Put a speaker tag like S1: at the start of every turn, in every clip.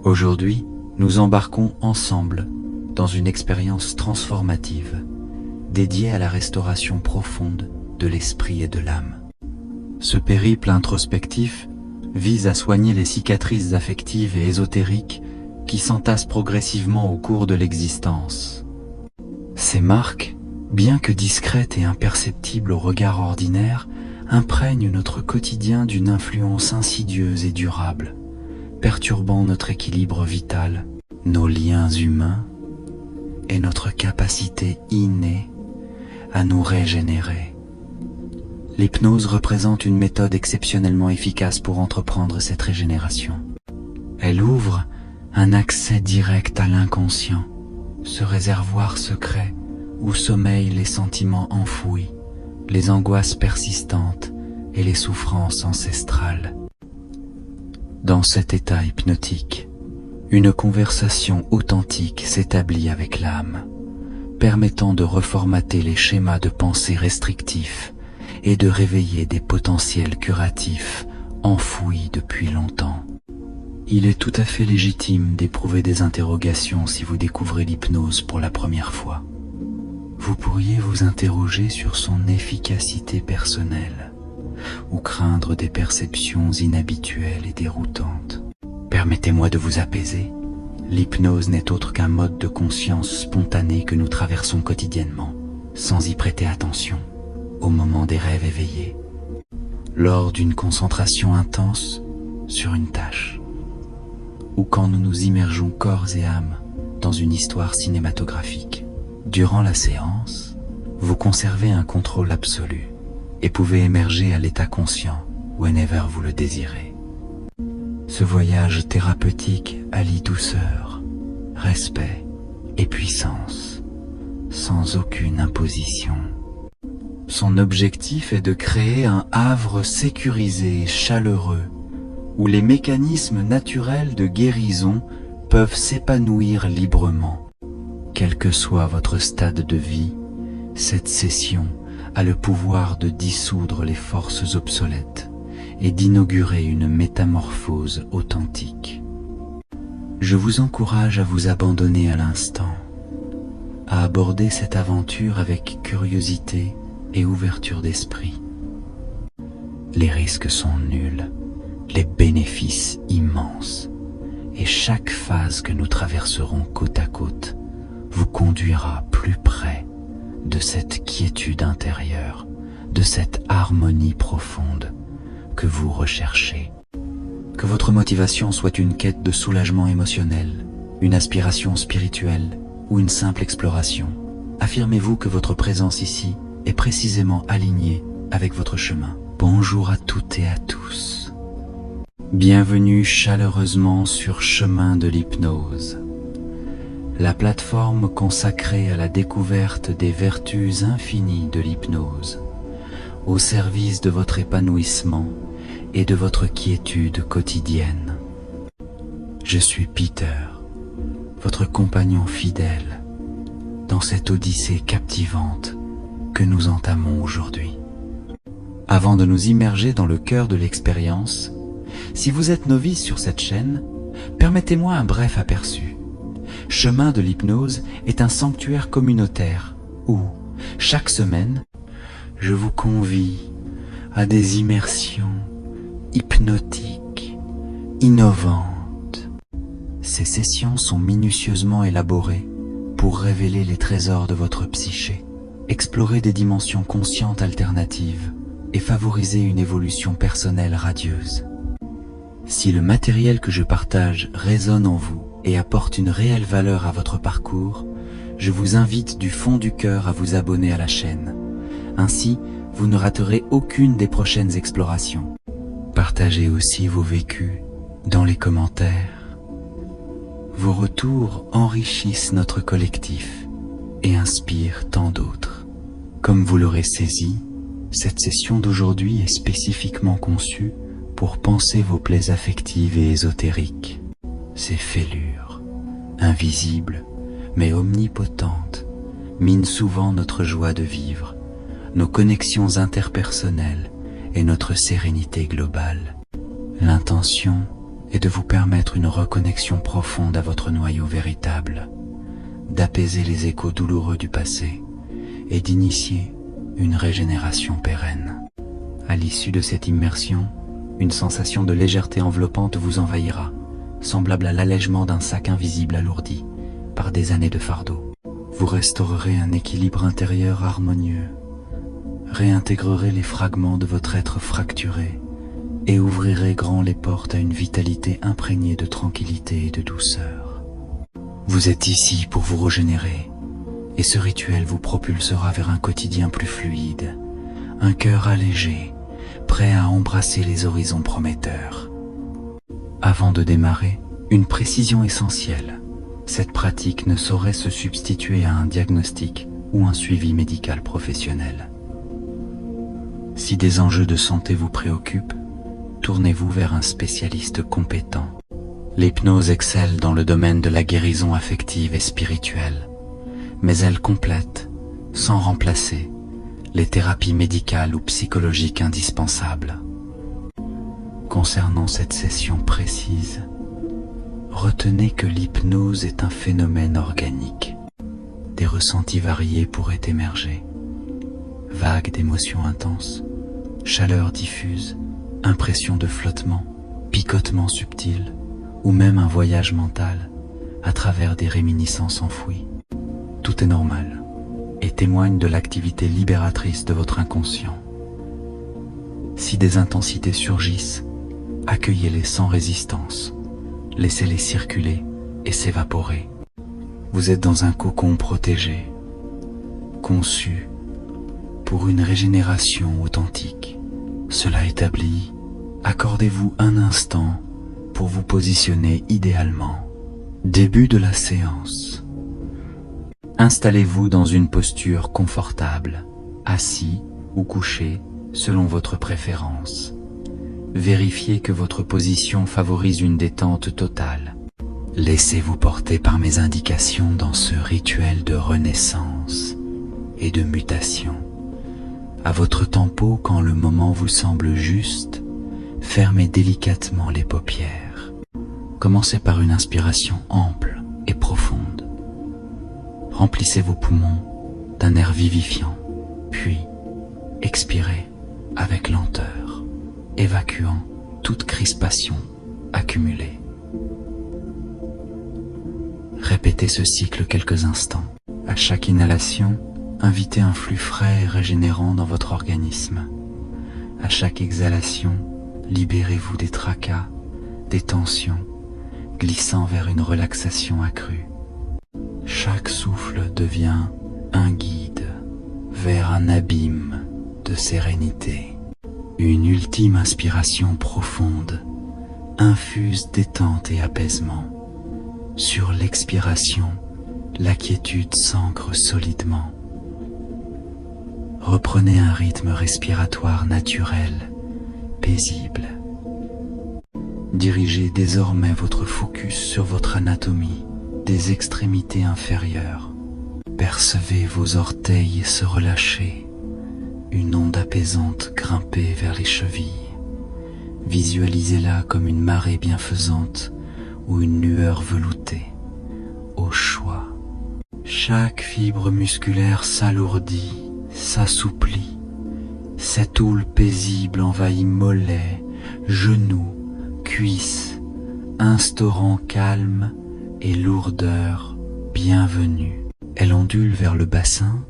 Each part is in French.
S1: Aujourd'hui, nous embarquons ensemble dans une expérience transformative dédiée à la restauration profonde de l'esprit et de l'âme. Ce périple introspectif vise à soigner les cicatrices affectives et ésotériques qui s'entassent progressivement au cours de l'existence. Ces marques, bien que discrètes et imperceptibles au regard ordinaire, imprègnent notre quotidien d'une influence insidieuse et durable, perturbant notre équilibre vital, nos liens humains et notre capacité innée à nous régénérer. L'hypnose représente une méthode exceptionnellement efficace pour entreprendre cette régénération. Elle ouvre un accès direct à l'inconscient, ce réservoir secret où sommeillent les sentiments enfouis, les angoisses persistantes et les souffrances ancestrales. Dans cet état hypnotique, une conversation authentique s'établit avec l'âme, permettant de reformater les schémas de pensée restrictifs et de réveiller des potentiels curatifs enfouis depuis longtemps. Il est tout à fait légitime d'éprouver des interrogations si vous découvrez l'hypnose pour la première fois. Vous pourriez vous interroger sur son efficacité personnelle ou craindre des perceptions inhabituelles et déroutantes. Permettez-moi de vous apaiser. L'hypnose n'est autre qu'un mode de conscience spontané que nous traversons quotidiennement, sans y prêter attention, au moment des rêves éveillés, lors d'une concentration intense sur une tâche, ou quand nous nous immergeons corps et âme dans une histoire cinématographique. Durant la séance, vous conservez un contrôle absolu et pouvez émerger à l'état conscient whenever vous le désirez. Ce voyage thérapeutique allie douceur, respect et puissance, sans aucune imposition. Son objectif est de créer un havre sécurisé et chaleureux, où les mécanismes naturels de guérison peuvent s'épanouir librement. Quel que soit votre stade de vie, cette session a le pouvoir de dissoudre les forces obsolètes et d'inaugurer une métamorphose authentique. Je vous encourage à vous abandonner à l'instant, à aborder cette aventure avec curiosité et ouverture d'esprit. Les risques sont nuls, les bénéfices immenses, et chaque phase que nous traverserons côte à côte vous conduira plus près de cette quiétude intérieure, de cette harmonie profonde que vous recherchez. Que votre motivation soit une quête de soulagement émotionnel, une aspiration spirituelle ou une simple exploration, affirmez-vous que votre présence ici est précisément alignée avec votre chemin. Bonjour à toutes et à tous. Bienvenue chaleureusement sur Chemin de l'Hypnose, la plateforme consacrée à la découverte des vertus infinies de l'hypnose, au service de votre épanouissement et de votre quiétude quotidienne. Je suis Peter, votre compagnon fidèle, dans cette odyssée captivante que nous entamons aujourd'hui. Avant de nous immerger dans le cœur de l'expérience, si vous êtes novice sur cette chaîne, permettez-moi un bref aperçu. Chemin de l'Hypnose est un sanctuaire communautaire où, chaque semaine, je vous convie à des immersions hypnotiques, innovantes. Ces sessions sont minutieusement élaborées pour révéler les trésors de votre psyché, explorer des dimensions conscientes alternatives et favoriser une évolution personnelle radieuse. Si le matériel que je partage résonne en vous et apporte une réelle valeur à votre parcours, je vous invite du fond du cœur à vous abonner à la chaîne. Ainsi, vous ne raterez aucune des prochaines explorations. Partagez aussi vos vécus dans les commentaires. Vos retours enrichissent notre collectif et inspirent tant d'autres. Comme vous l'aurez saisi, cette session d'aujourd'hui est spécifiquement conçue pour panser vos plaies affectives et ésotériques. Ces fêlures, invisibles mais omnipotentes, minent souvent notre joie de vivre, nos connexions interpersonnelles et notre sérénité globale. L'intention et de vous permettre une reconnexion profonde à votre noyau véritable, d'apaiser les échos douloureux du passé et d'initier une régénération pérenne. À l'issue de cette immersion, une sensation de légèreté enveloppante vous envahira, semblable à l'allègement d'un sac invisible alourdi par des années de fardeau. Vous restaurerez un équilibre intérieur harmonieux, réintégrerez les fragments de votre être fracturé et ouvrirez grand les portes à une vitalité imprégnée de tranquillité et de douceur. Vous êtes ici pour vous régénérer, et ce rituel vous propulsera vers un quotidien plus fluide, un cœur allégé, prêt à embrasser les horizons prometteurs. Avant de démarrer, une précision essentielle. Cette pratique ne saurait se substituer à un diagnostic ou un suivi médical professionnel. Si des enjeux de santé vous préoccupent, tournez-vous vers un spécialiste compétent. L'hypnose excelle dans le domaine de la guérison affective et spirituelle, mais elle complète, sans remplacer, les thérapies médicales ou psychologiques indispensables. Concernant cette session précise, retenez que l'hypnose est un phénomène organique. Des ressentis variés pourraient émerger. Vagues d'émotions intenses, chaleur diffuse, impression de flottement, picotement subtil, ou même un voyage mental à travers des réminiscences enfouies. Tout est normal et témoigne de l'activité libératrice de votre inconscient. Si des intensités surgissent, accueillez-les sans résistance, laissez-les circuler et s'évaporer. Vous êtes dans un cocon protégé, conçu pour une régénération authentique. Cela établi, accordez-vous un instant pour vous positionner idéalement. Début de la séance. Installez-vous dans une posture confortable, assis ou couché selon votre préférence. Vérifiez que votre position favorise une détente totale. Laissez-vous porter par mes indications dans ce rituel de renaissance et de mutation. À votre tempo, quand le moment vous semble juste, fermez délicatement les paupières. Commencez par une inspiration ample et profonde. Remplissez vos poumons d'un air vivifiant, puis expirez avec lenteur, évacuant toute crispation accumulée. Répétez ce cycle quelques instants. À chaque inhalation, invitez un flux frais et régénérant dans votre organisme. À chaque exhalation, libérez-vous des tracas, des tensions, glissant vers une relaxation accrue. Chaque souffle devient un guide vers un abîme de sérénité. Une ultime inspiration profonde infuse détente et apaisement. Sur l'expiration, la quiétude s'ancre solidement. Reprenez un rythme respiratoire naturel, paisible. Dirigez désormais votre focus sur votre anatomie des extrémités inférieures. Percevez vos orteils se relâcher, une onde apaisante grimper vers les chevilles. Visualisez-la comme une marée bienfaisante ou une lueur veloutée, au choix. Chaque fibre musculaire s'alourdit, s'assouplit. Cette houle paisible envahit mollets, genoux, cuisses, instaurant calme et lourdeur bienvenue. Elle ondule vers le bassin,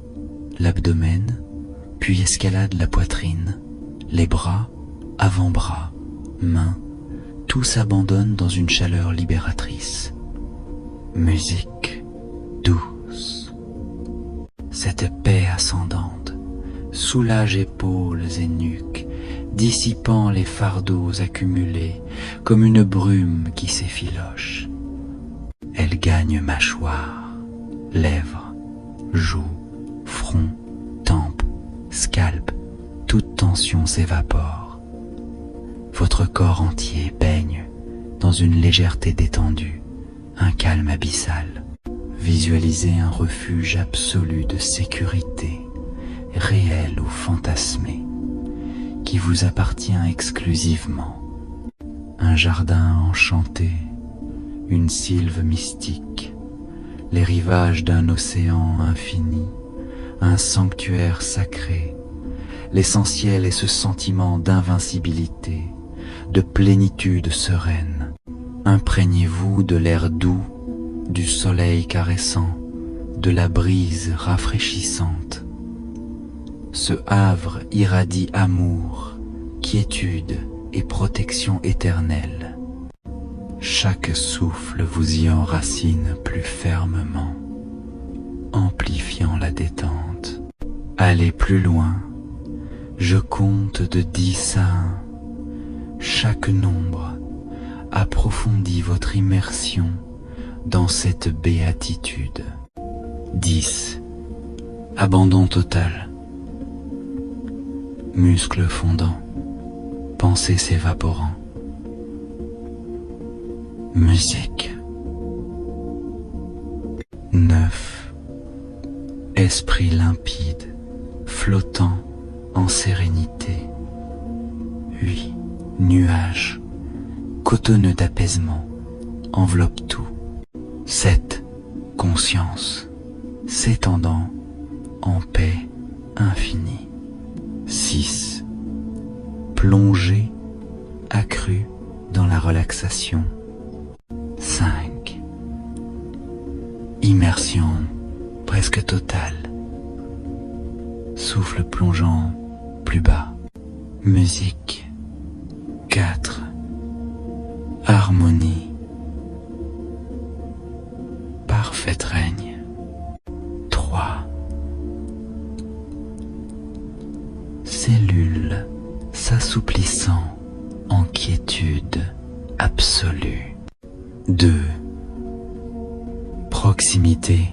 S1: l'abdomen, puis escalade la poitrine, les bras, avant-bras, mains, tout s'abandonne dans une chaleur libératrice. Musique douce. Cette paix ascendante soulage épaules et nuques, dissipant les fardeaux accumulés comme une brume qui s'effiloche. Elle gagne mâchoire, lèvres, joues, front, tempes, scalp, toute tension s'évapore. Votre corps entier baigne dans une légèreté détendue, un calme abyssal. Visualisez un refuge absolu de sécurité, réel ou fantasmé, qui vous appartient exclusivement. Un un jardin enchanté, une sylve mystique, les rivages d'un océan infini, un sanctuaire sacré. L'essentiel est ce sentiment d'invincibilité, de plénitude sereine. Imprégnez-vous de l'air doux, du soleil caressant, de la brise rafraîchissante. Ce havre irradie amour, quiétude et protection éternelle. Chaque souffle vous y enracine plus fermement, amplifiant la détente. Allez plus loin, je compte de 10 à 1. Chaque nombre approfondit votre immersion dans cette béatitude. 10. Abandon total. Muscles fondants, pensées s'évaporant. Musique. 9. Esprit limpide, flottant en sérénité. 8. Nuages, cotonneux d'apaisement, enveloppe tout. 7. Conscience, s'étendant en paix infinie. 6. Plongée accrue dans la relaxation. 5. Immersion presque totale. Souffle plongeant plus bas. Musique. 4. Harmonie. Parfait règne. 3. Cellules s'assouplissant en quiétude absolue. 2. Proximité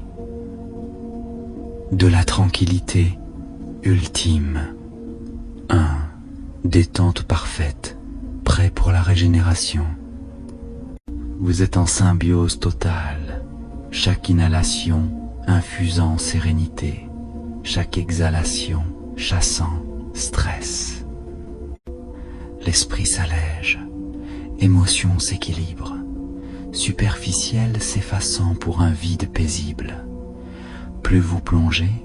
S1: de la tranquillité ultime. 1. Détente parfaite, prêt pour la régénération. Vous êtes en symbiose totale, chaque inhalation infusant sérénité, chaque exhalation chassant stress. L'esprit s'allège, émotion s'équilibre, superficiel s'effaçant pour un vide paisible. Plus vous plongez,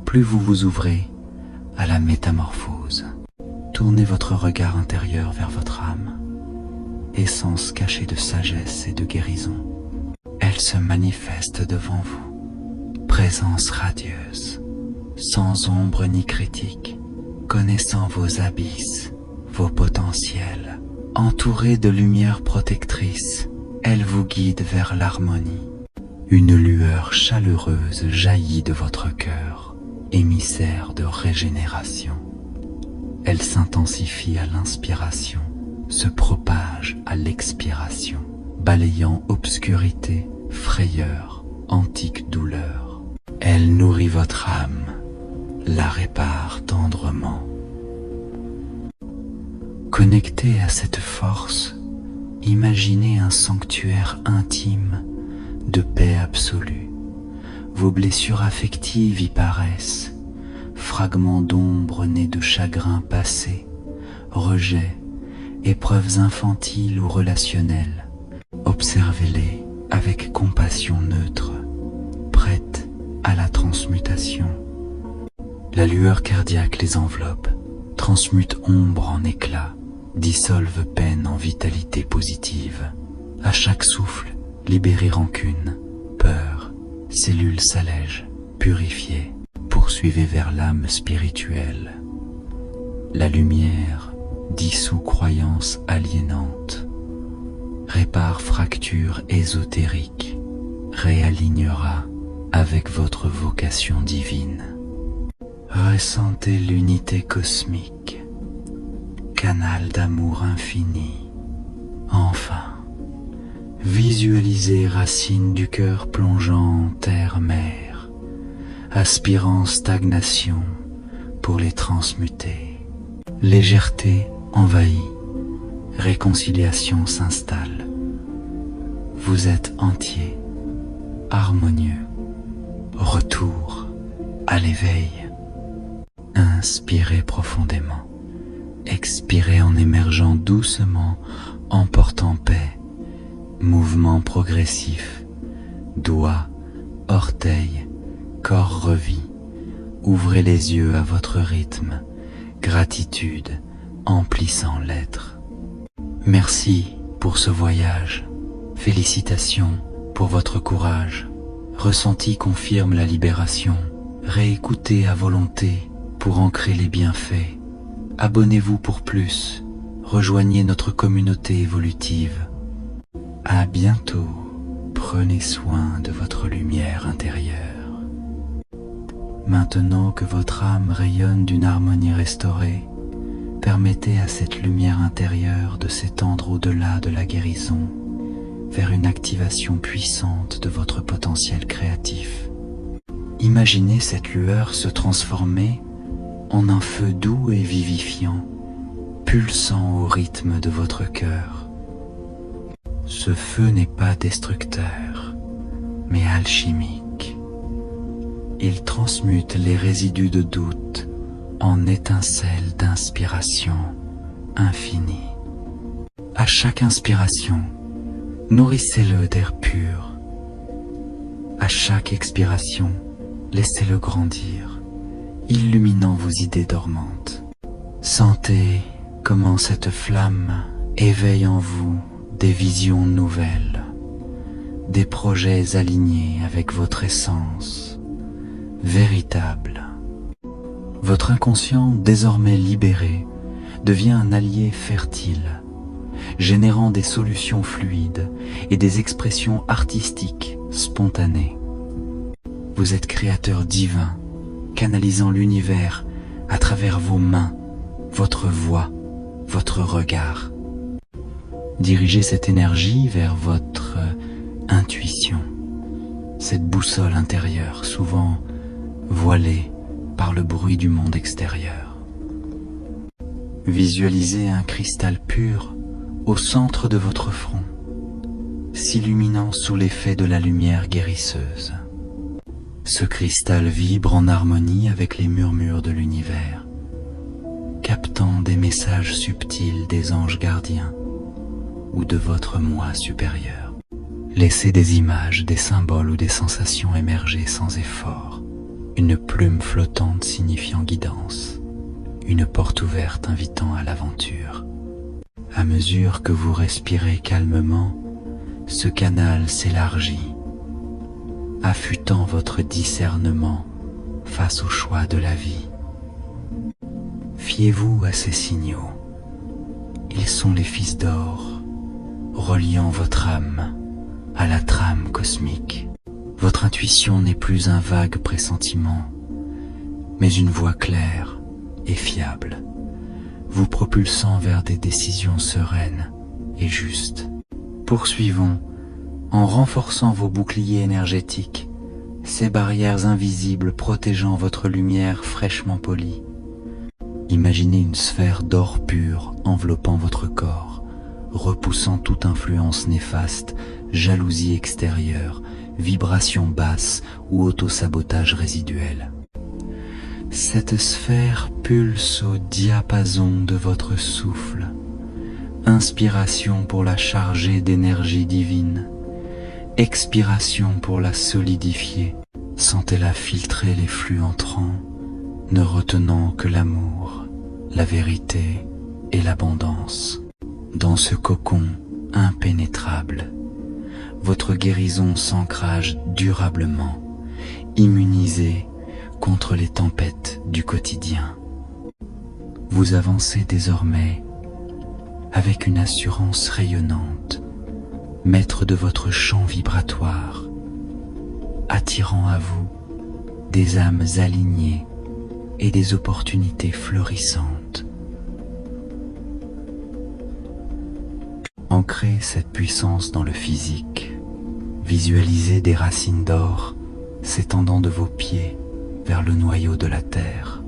S1: plus vous vous ouvrez à la métamorphose. Tournez votre regard intérieur vers votre âme, essence cachée de sagesse et de guérison. Elle se manifeste devant vous, présence radieuse, sans ombre ni critique, connaissant vos abysses, vos potentiels. Entourée de lumière protectrice, elle vous guide vers l'harmonie. Une lueur chaleureuse jaillit de votre cœur, émissaire de régénération. Elle s'intensifie à l'inspiration, se propage à l'expiration, balayant obscurité, frayeur, antique douleur. Elle nourrit votre âme, la répare tendrement. Connecté à cette force, imaginez un sanctuaire intime de paix absolue. Vos blessures affectives y paraissent, fragments d'ombre nés de chagrins passés, rejets, épreuves infantiles ou relationnelles. Observez-les avec compassion neutre, prête à la transmutation. La lueur cardiaque les enveloppe, transmute ombre en éclat, dissolve peine en vitalité positive. À chaque souffle, libérez rancune, peur, cellules s'allègent, purifiées. Poursuivez vers l'âme spirituelle. La lumière dissout croyances aliénantes, répare fractures ésotériques, réalignera avec votre vocation divine. Ressentez l'unité cosmique, canal d'amour infini. Enfin, visualisez racines du cœur plongeant en terre-mer, aspirant stagnation pour les transmuter. Légèreté envahit, réconciliation s'installe. Vous êtes entier, harmonieux, retour à l'éveil. Inspirez profondément, expirez en émergeant doucement emporte en paix, mouvement progressif, doigts, orteils, corps revit, ouvrez les yeux à votre rythme, gratitude emplissant l'être. Merci pour ce voyage, félicitations pour votre courage, ressenti confirme la libération, réécoutez à volonté pour ancrer les bienfaits, abonnez-vous pour plus, rejoignez notre communauté évolutive. À bientôt, prenez soin de votre lumière intérieure. Maintenant que votre âme rayonne d'une harmonie restaurée, permettez à cette lumière intérieure de s'étendre au-delà de la guérison, vers une activation puissante de votre potentiel créatif. Imaginez cette lueur se transformer en un feu doux et vivifiant, pulsant au rythme de votre cœur. Ce feu n'est pas destructeur, mais alchimique. Il transmute les résidus de doute en étincelles d'inspiration infinie. À chaque inspiration, nourrissez-le d'air pur. À chaque expiration, laissez-le grandir, illuminant vos idées dormantes. Sentez comment cette flamme éveille en vous des visions nouvelles, des projets alignés avec votre essence, véritable. Votre inconscient, désormais libéré, devient un allié fertile, générant des solutions fluides et des expressions artistiques spontanées. Vous êtes créateur divin, canalisant l'univers à travers vos mains, votre voix, votre regard. Dirigez cette énergie vers votre intuition, cette boussole intérieure souvent voilée par le bruit du monde extérieur. Visualisez un cristal pur au centre de votre front, s'illuminant sous l'effet de la lumière guérisseuse. Ce cristal vibre en harmonie avec les murmures de l'univers, captant des messages subtils des anges gardiens ou de votre moi supérieur. Laissez des images, des symboles ou des sensations émerger sans effort. Une plume flottante signifiant guidance, une porte ouverte invitant à l'aventure. À mesure que vous respirez calmement, ce canal s'élargit, affûtant votre discernement face au choix de la vie. Fiez-vous à ces signaux. Ils sont les fils d'or, reliant votre âme à la trame cosmique. Votre intuition n'est plus un vague pressentiment, mais une voix claire et fiable, vous propulsant vers des décisions sereines et justes. Poursuivons en renforçant vos boucliers énergétiques, ces barrières invisibles protégeant votre lumière fraîchement polie. Imaginez une sphère d'or pur enveloppant votre corps, repoussant toute influence néfaste, jalousie extérieure, vibration basse ou autosabotage résiduel. Cette sphère pulse au diapason de votre souffle, inspiration pour la charger d'énergie divine, expiration pour la solidifier. Sentez-la filtrer les flux entrants, ne retenant que l'amour, la vérité et l'abondance. Dans ce cocon impénétrable, votre guérison s'ancrage durablement, immunisée contre les tempêtes du quotidien. Vous avancez désormais avec une assurance rayonnante, maître de votre champ vibratoire, attirant à vous des âmes alignées et des opportunités florissantes. Ancrez cette puissance dans le physique. Visualisez des racines d'or s'étendant de vos pieds vers le noyau de la terre,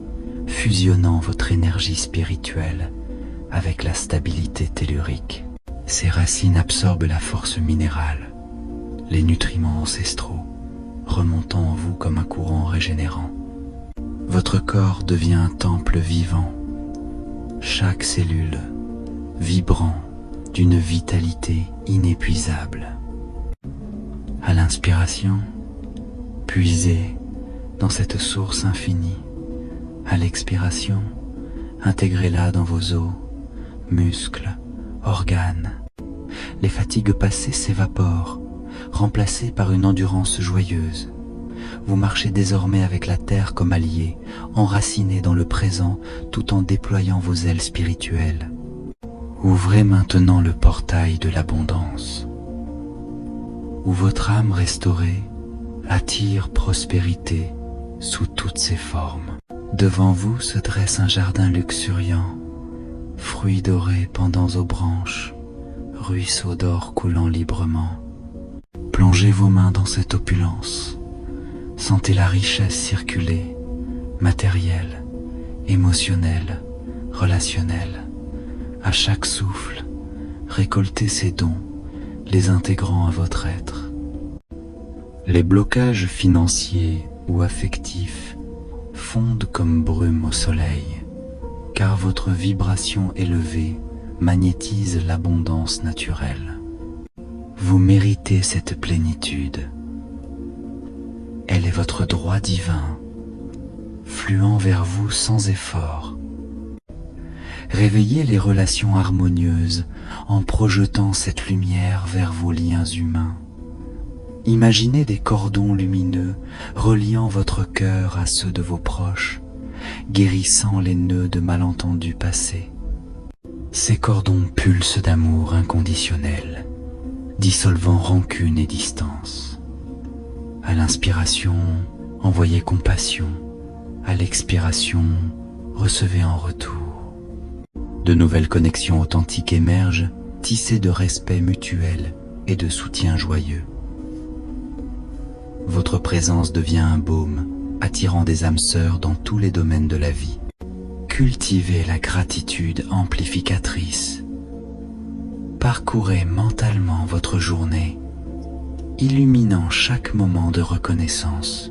S1: fusionnant votre énergie spirituelle avec la stabilité tellurique. Ces racines absorbent la force minérale, les nutriments ancestraux, remontant en vous comme un courant régénérant. Votre corps devient un temple vivant, chaque cellule vibrant d'une vitalité inépuisable. À l'inspiration, puisez dans cette source infinie. À l'expiration, intégrez-la dans vos os, muscles, organes. Les fatigues passées s'évaporent, remplacées par une endurance joyeuse. Vous marchez désormais avec la terre comme allié, enraciné dans le présent tout en déployant vos ailes spirituelles. Ouvrez maintenant le portail de l'abondance, où votre âme restaurée attire prospérité sous toutes ses formes. Devant vous se dresse un jardin luxuriant, fruits dorés pendant aux branches, ruisseaux d'or coulant librement. Plongez vos mains dans cette opulence, sentez la richesse circuler, matérielle, émotionnelle, relationnelle. À chaque souffle, récoltez ces dons, les intégrant à votre être. Les blocages financiers ou affectifs fondent comme brume au soleil, car votre vibration élevée magnétise l'abondance naturelle. Vous méritez cette plénitude. Elle est votre droit divin, fluant vers vous sans effort. Réveillez les relations harmonieuses en projetant cette lumière vers vos liens humains. Imaginez des cordons lumineux reliant votre cœur à ceux de vos proches, guérissant les nœuds de malentendus passés. Ces cordons pulsent d'amour inconditionnel, dissolvant rancune et distance. À l'inspiration, envoyez compassion. À l'expiration, recevez en retour. De nouvelles connexions authentiques émergent, tissées de respect mutuel et de soutien joyeux. Votre présence devient un baume, attirant des âmes sœurs dans tous les domaines de la vie. Cultivez la gratitude amplificatrice. Parcourez mentalement votre journée, illuminant chaque moment de reconnaissance.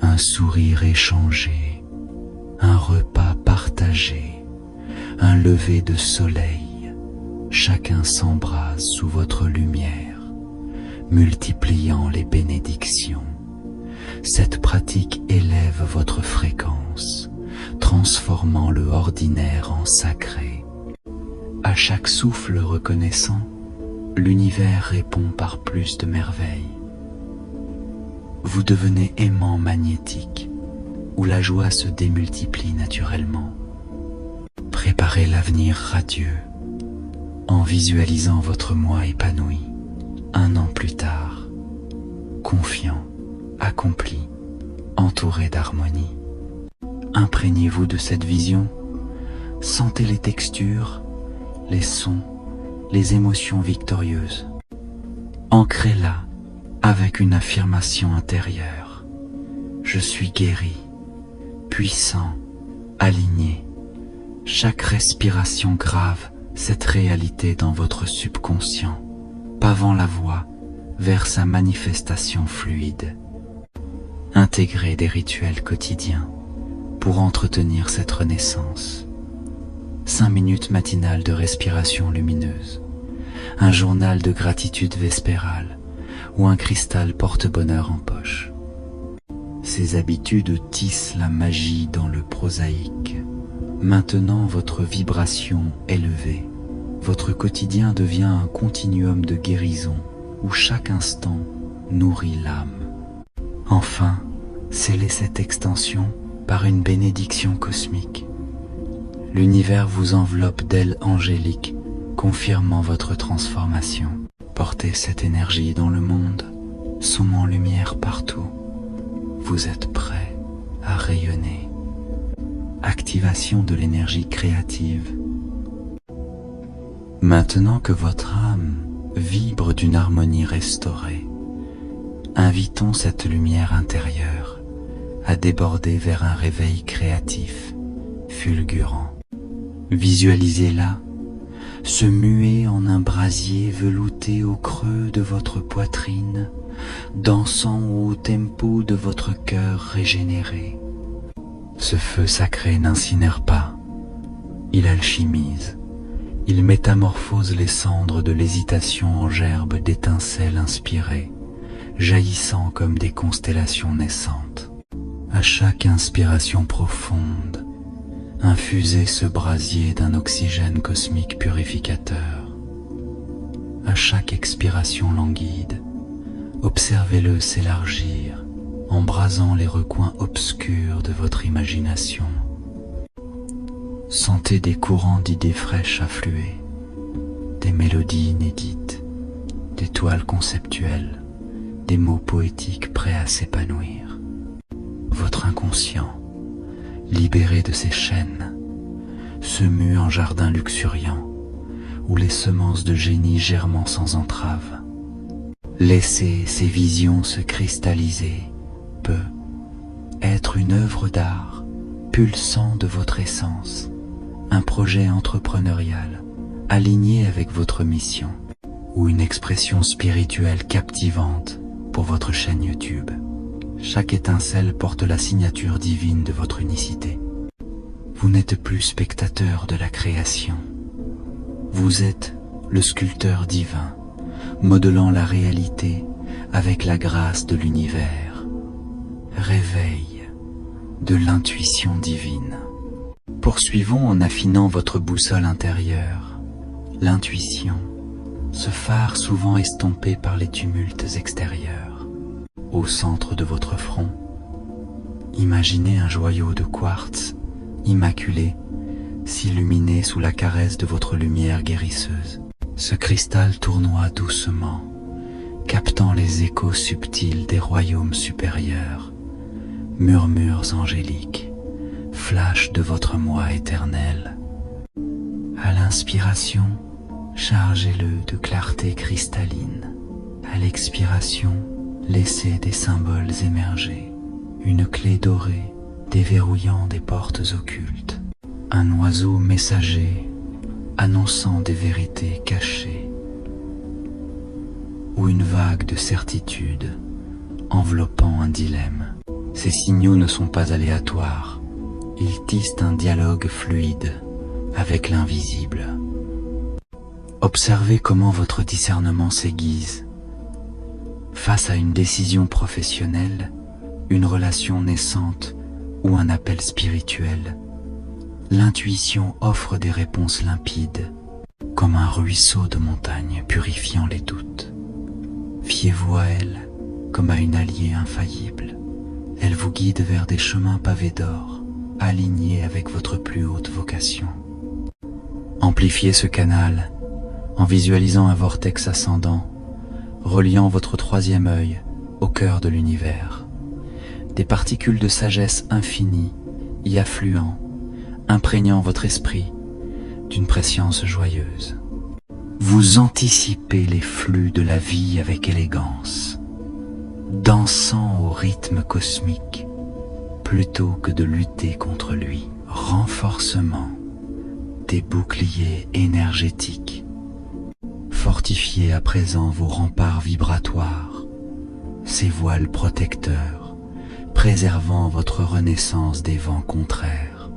S1: Un sourire échangé, un repas partagé, un lever de soleil, chacun s'embrase sous votre lumière, multipliant les bénédictions. Cette pratique élève votre fréquence, transformant le ordinaire en sacré. À chaque souffle reconnaissant, l'univers répond par plus de merveilles. Vous devenez aimant magnétique, où la joie se démultiplie naturellement. Préparez l'avenir radieux, en visualisant votre moi épanoui, 1 an plus tard, confiant, accompli, entouré d'harmonie. Imprégnez-vous de cette vision, sentez les textures, les sons, les émotions victorieuses. Ancrez-la avec une affirmation intérieure. Je suis guéri, puissant, aligné. Chaque respiration grave cette réalité dans votre subconscient, pavant la voie vers sa manifestation fluide. Intégrez des rituels quotidiens pour entretenir cette renaissance. 5 minutes matinales de respiration lumineuse, un journal de gratitude vespérale ou un cristal porte-bonheur en poche. Ces habitudes tissent la magie dans le prosaïque. Maintenant votre vibration élevée, votre quotidien devient un continuum de guérison où chaque instant nourrit l'âme. Enfin, scellez cette extension par une bénédiction cosmique. L'univers vous enveloppe d'ailes angéliques, confirmant votre transformation. Portez cette énergie dans le monde, sommant lumière partout. Vous êtes prêt à rayonner. Activation de l'énergie créative. Maintenant que votre âme vibre d'une harmonie restaurée, invitons cette lumière intérieure à déborder vers un réveil créatif, fulgurant. Visualisez-la, se muer en un brasier velouté au creux de votre poitrine, dansant au tempo de votre cœur régénéré. Ce feu sacré n'incinère pas, il alchimise, Il métamorphose les cendres de l'hésitation en gerbes d'étincelles inspirées, jaillissant comme des constellations naissantes. À chaque inspiration profonde, infusez ce brasier d'un oxygène cosmique purificateur. À chaque expiration languide, observez-le s'élargir, embrasant les recoins obscurs de votre imagination. Sentez des courants d'idées fraîches affluer, des mélodies inédites, des toiles conceptuelles, des mots poétiques prêts à s'épanouir. Votre inconscient, libéré de ses chaînes, se mue en jardin luxuriant, où les semences de génie germant sans entrave. Laissez ces visions se cristalliser, peut être une œuvre d'art, pulsant de votre essence, un projet entrepreneurial, aligné avec votre mission, ou une expression spirituelle captivante pour votre chaîne YouTube. Chaque étincelle porte la signature divine de votre unicité. Vous n'êtes plus spectateur de la création. Vous êtes le sculpteur divin, modelant la réalité avec la grâce de l'univers. Réveil de l'intuition divine. Poursuivons en affinant votre boussole intérieure, l'intuition, ce phare souvent estompé par les tumultes extérieurs. Au centre de votre front, imaginez un joyau de quartz immaculé, s'illuminer sous la caresse de votre lumière guérisseuse. Ce cristal tournoie doucement, captant les échos subtils des royaumes supérieurs, murmures angéliques, flash de votre moi éternel. À l'inspiration, chargez-le de clarté cristalline. À l'expiration, laissez des symboles émerger. Une clé dorée déverrouillant des portes occultes. Un oiseau messager annonçant des vérités cachées. Ou une vague de certitude enveloppant un dilemme. Ces signaux ne sont pas aléatoires. Ils tissent un dialogue fluide avec l'invisible. Observez comment votre discernement s'aiguise. Face à une décision professionnelle, une relation naissante ou un appel spirituel, l'intuition offre des réponses limpides, comme un ruisseau de montagne purifiant les doutes. Fiez-vous à elle comme à une alliée infaillible. Elle vous guide vers des chemins pavés d'or, alignés avec votre plus haute vocation. Amplifiez ce canal en visualisant un vortex ascendant, reliant votre troisième œil au cœur de l'univers. Des particules de sagesse infinie y affluent, imprégnant votre esprit d'une prescience joyeuse. Vous anticipez les flux de la vie avec élégance, dansant au rythme cosmique, plutôt que de lutter contre lui. Renforcement des boucliers énergétiques. Fortifiez à présent vos remparts vibratoires, ces voiles protecteurs, préservant votre renaissance des vents contraires.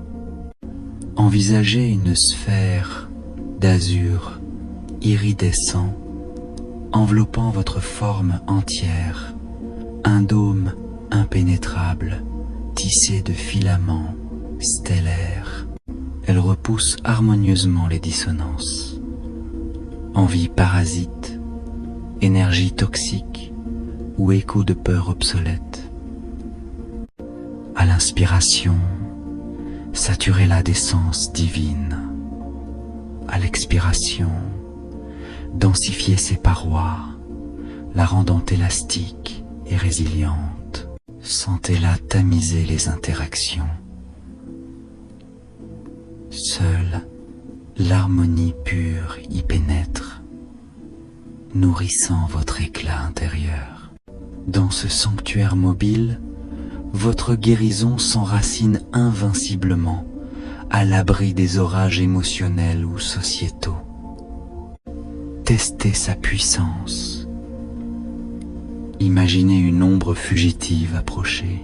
S1: Envisagez une sphère d'azur iridescent enveloppant votre forme entière, un dôme impénétrable, tissé de filaments stellaires. Elle repousse harmonieusement les dissonances. Envie parasite, énergie toxique ou écho de peur obsolète. À l'inspiration, saturez-la d'essence divine. À l'expiration, densifiez ses parois, la rendant élastique et résiliente. Sentez-la tamiser les interactions. Seule l'harmonie pure y pénètre, nourrissant votre éclat intérieur. Dans ce sanctuaire mobile, votre guérison s'enracine invinciblement, à l'abri des orages émotionnels ou sociétaux. Testez sa puissance. Imaginez une ombre fugitive approcher.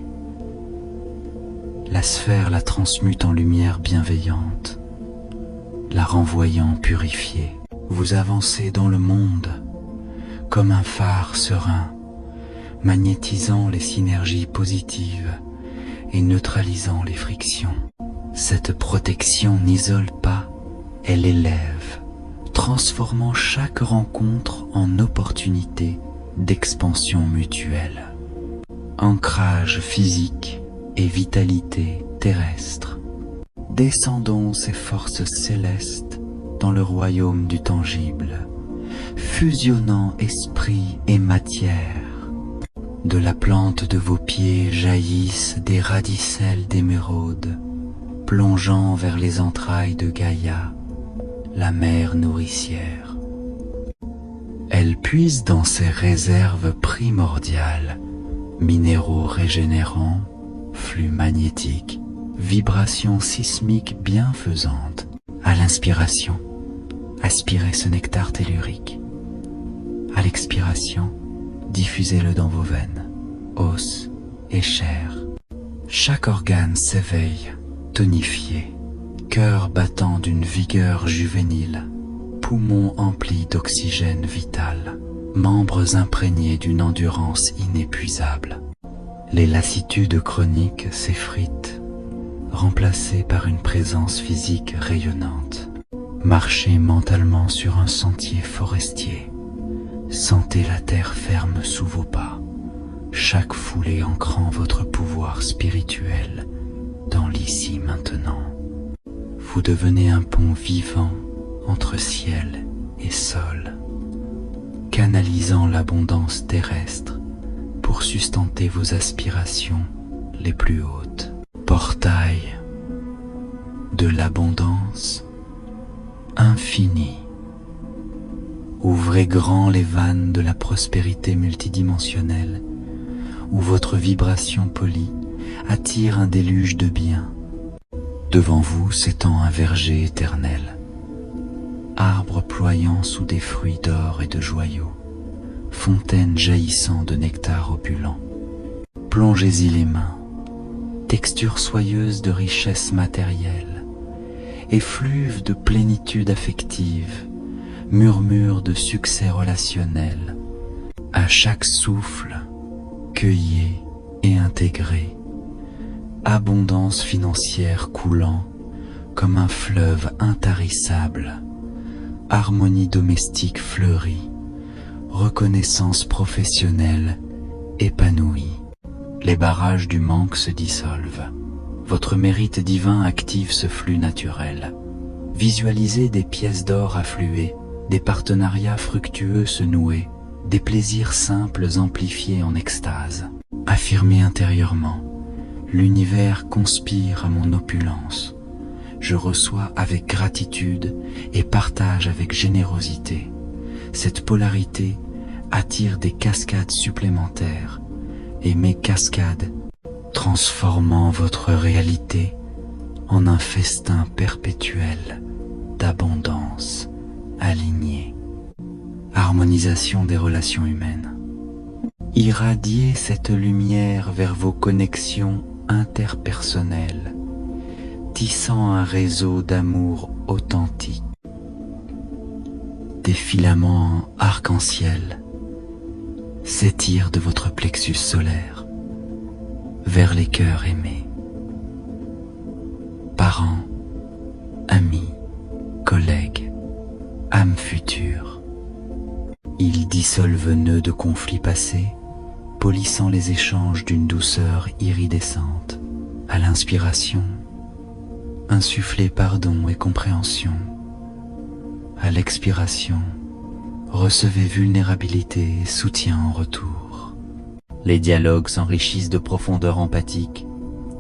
S1: La sphère la transmute en lumière bienveillante, la renvoyant purifiée. Vous avancez dans le monde comme un phare serein, magnétisant les synergies positives et neutralisant les frictions. Cette protection n'isole pas, elle élève, transformant chaque rencontre en opportunité d'expansion mutuelle. Ancrage physique et vitalité terrestre. Descendons ces forces célestes dans le royaume du tangible, fusionnant esprit et matière. De la plante de vos pieds jaillissent des radicelles d'émeraude, plongeant vers les entrailles de Gaïa, la mère nourricière. Elle puise dans ses réserves primordiales, minéraux régénérants, flux magnétiques, vibrations sismiques bienfaisantes. À l'inspiration, aspirez ce nectar tellurique. À l'expiration, diffusez-le dans vos veines, os et chair. Chaque organe s'éveille, tonifié, cœur battant d'une vigueur juvénile, poumons emplis d'oxygène vital, membres imprégnés d'une endurance inépuisable. Les lassitudes chroniques s'effritent, remplacées par une présence physique rayonnante. Marchez mentalement sur un sentier forestier. Sentez la terre ferme sous vos pas, chaque foulée ancrant votre pouvoir spirituel dans l'ici maintenant. Vous devenez un pont vivant entre ciel et sol, canalisant l'abondance terrestre pour sustenter vos aspirations les plus hautes. Portail de l'abondance infinie. Ouvrez grand les vannes de la prospérité multidimensionnelle, où votre vibration polie attire un déluge de biens. Devant vous s'étend un verger éternel, arbre ployant sous des fruits d'or et de joyaux, fontaine jaillissant de nectar opulent. Plongez-y les mains, texture soyeuse de richesse matérielle, effluve de plénitude affective, murmure de succès relationnel. À chaque souffle, cueillez et intégrez, abondance financière coulant comme un fleuve intarissable, harmonie domestique fleurie, reconnaissance professionnelle épanouie. Les barrages du manque se dissolvent. Votre mérite divin active ce flux naturel. Visualisez des pièces d'or affluer, des partenariats fructueux se nouer, des plaisirs simples amplifiés en extase. Affirmez intérieurement, l'univers conspire à mon opulence. Je reçois avec gratitude et partage avec générosité. Cette polarité attire des cascades supplémentaires, et mes cascades, transformant votre réalité en un festin perpétuel d'abondance alignée. Harmonisation des relations humaines. Irradiez cette lumière vers vos connexions interpersonnelles, tissant un réseau d'amour authentique. Des filaments arc-en-ciel s'étirent de votre plexus solaire vers les cœurs aimés. Parents, amis, collègues, âmes futures. Ils dissolvent nœuds de conflits passés, polissant les échanges d'une douceur iridescente. À l'inspiration, insufflez pardon et compréhension. À l'expiration, recevez vulnérabilité et soutien en retour. Les dialogues s'enrichissent de profondeur empathique,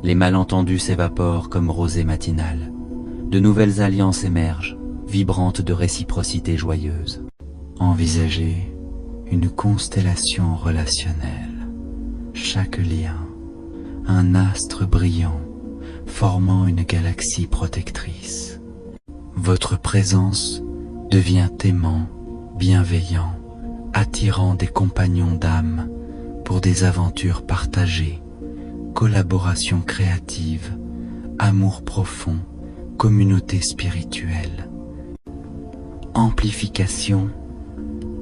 S1: les malentendus s'évaporent comme rosée matinale. De nouvelles alliances émergent, vibrantes de réciprocité joyeuse. Envisagez une constellation relationnelle. Chaque lien, un astre brillant, formant une galaxie protectrice. Votre présence devient aimant, bienveillant, attirant des compagnons d'âme pour des aventures partagées, collaboration créative, amour profond, communauté spirituelle, amplification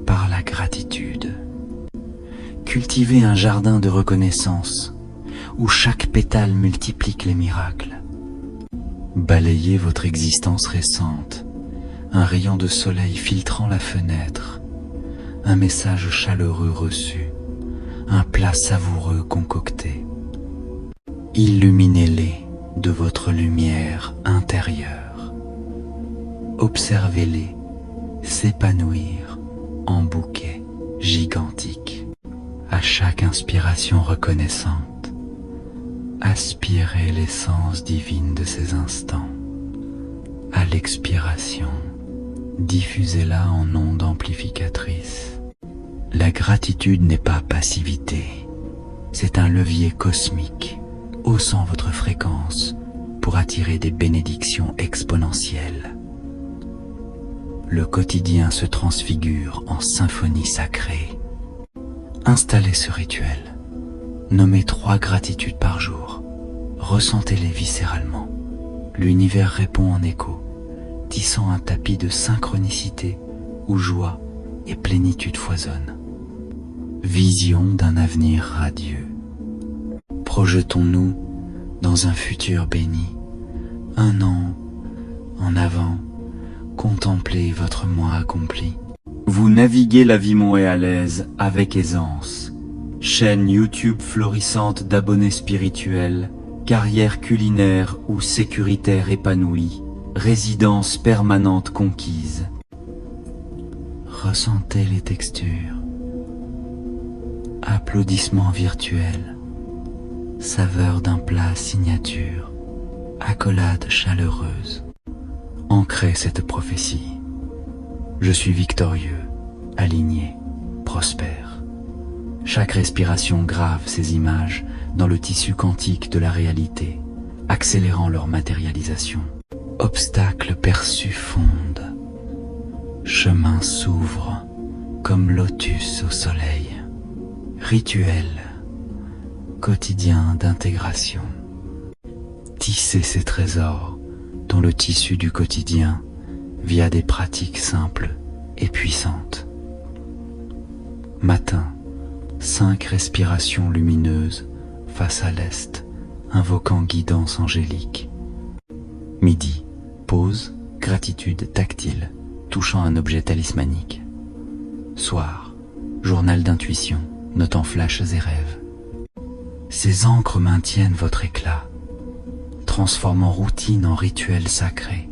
S1: par la gratitude. Cultivez un jardin de reconnaissance où chaque pétale multiplie les miracles. Balayez votre existence récente, un rayon de soleil filtrant la fenêtre, un message chaleureux reçu, un plat savoureux concocté. Illuminez-les de votre lumière intérieure. Observez-les s'épanouir en bouquets gigantiques. À chaque inspiration reconnaissante, aspirez l'essence divine de ces instants. À l'expiration, diffusez-la en ondes amplificatrices. La gratitude n'est pas passivité, c'est un levier cosmique, haussant votre fréquence pour attirer des bénédictions exponentielles. Le quotidien se transfigure en symphonie sacrée. Installez ce rituel. Nommez 3 gratitudes par jour. Ressentez-les viscéralement. L'univers répond en écho, tissant un tapis de synchronicité où joie et plénitude foisonnent. Vision d'un avenir radieux. Projetons-nous dans un futur béni. Un an en avant, contemplez votre moi accompli. Vous naviguez la vie montréalaise avec aisance. Chaîne YouTube florissante d'abonnés spirituels, carrière culinaire ou sécuritaire épanouie, résidence permanente conquise. Ressentez les textures. Applaudissements virtuels. Saveur d'un plat signature. Accolade chaleureuse. Ancrez cette prophétie. Je suis victorieux, aligné, prospère. Chaque respiration grave ces images dans le tissu quantique de la réalité, accélérant leur matérialisation. Obstacles perçus fondent. Chemin s'ouvre comme lotus au soleil. Rituel quotidien d'intégration. Tissez ces trésors dans le tissu du quotidien via des pratiques simples et puissantes. Matin, 5 respirations lumineuses face à l'est, invoquant guidance angélique. Midi, pause, gratitude tactile, touchant un objet talismanique. Soir, journal d'intuition, notant flashs et rêves. Ces encres maintiennent votre éclat, transformant routine en rituel sacré.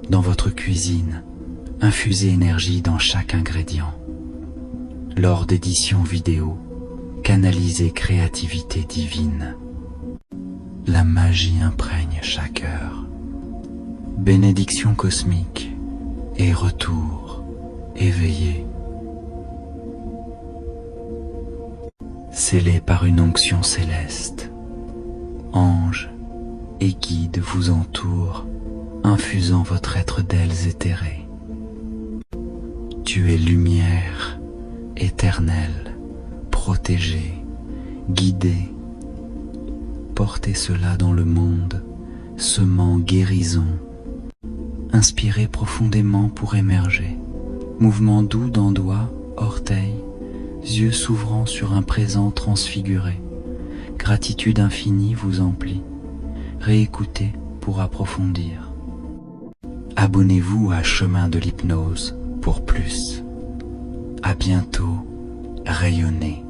S1: Dans votre cuisine, infusez énergie dans chaque ingrédient. Lors d'éditions vidéo, canalisez créativité divine. La magie imprègne chaque heure. Bénédiction cosmique et retour éveillé. Scellé par une onction céleste, anges et guides vous entourent, infusant votre être d'ailes éthérées. Tu es lumière, éternelle, protégée, guidée. Portez cela dans le monde, semant guérison. Inspirez profondément pour émerger. Mouvement doux dans doigts, orteils, yeux s'ouvrant sur un présent transfiguré. Gratitude infinie vous emplit. Réécoutez pour approfondir. Abonnez-vous à Chemin de l'Hypnose pour plus. À bientôt, rayonnez.